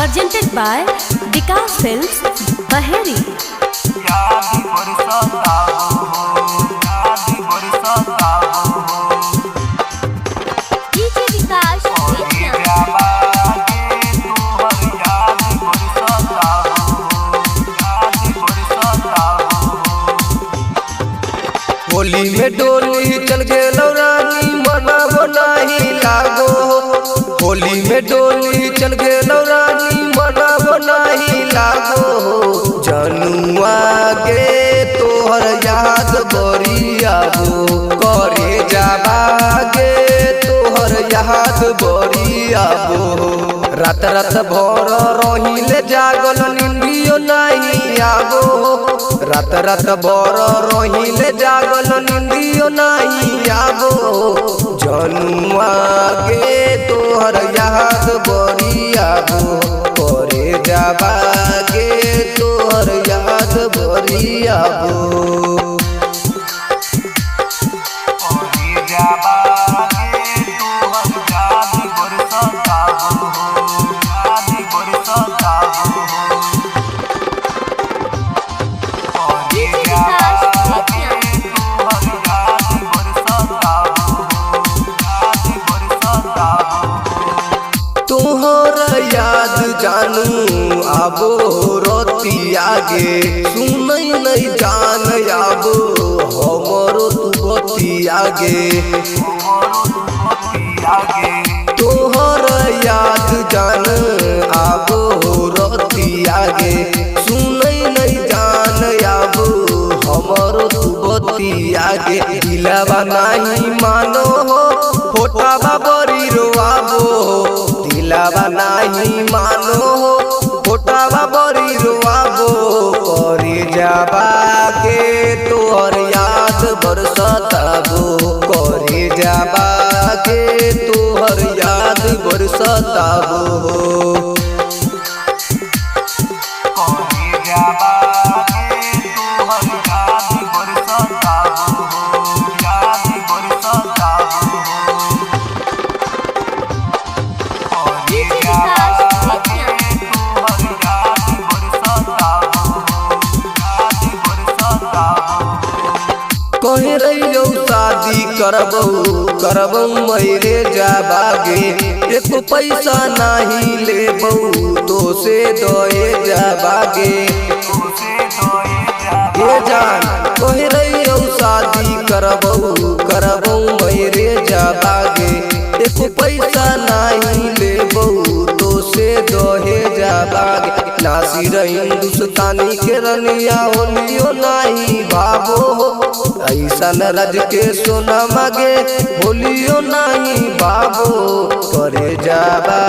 presented by Vikas Films, Baheri. DJ Vikas, Holi में डोली चल गे रानी मनावो नहीं लागो। होली में डोली चल गे रानी मनावो नहीं लागो। जनुआ गे तोहर याद बरियाबो करे जाबा गे तोहर याद बरियाबो। रात रात भर रहिले जागल निंदियो नहीं आबो। रात रात भर रहिले जागल निंदियो नहीं आबो। जनुआ गे तोहर याद बरियाबो करे जाबा गे तोहर याद बरियाबो। तोहर याद जानू आबो रतिया गे सुनई नहीं जान आबो हमरो तू बतिया गे। तोहर याद जान आबो रतिया गे सुनई नहीं जान आबो हमरो तू बतिया गे। दिलवा नहीं मानो हो फोटावा बरी रोआबो। दिलवा नहीं मानो हो फोटावा बरी रोआबो करे जाबा के तोहर याद बरसताबो। करे जाबा के तोहर याद बरसताबो। कहे रहियो शादी करबौ मेरे जाबागे। एक पैसा नहीं लेबौ तो से दोए जाबागे। ये जान कहे रहियो शादी करबौ मेरे जाबागे। एक पैसा नहीं लेबौ तो से दोहे जाबागे। नासिर हिंदुस्तानी के रनिया होलियो नहीं बाबो। ऐसा रज के सोना मागे होलियो नहीं बाबो करे जाबा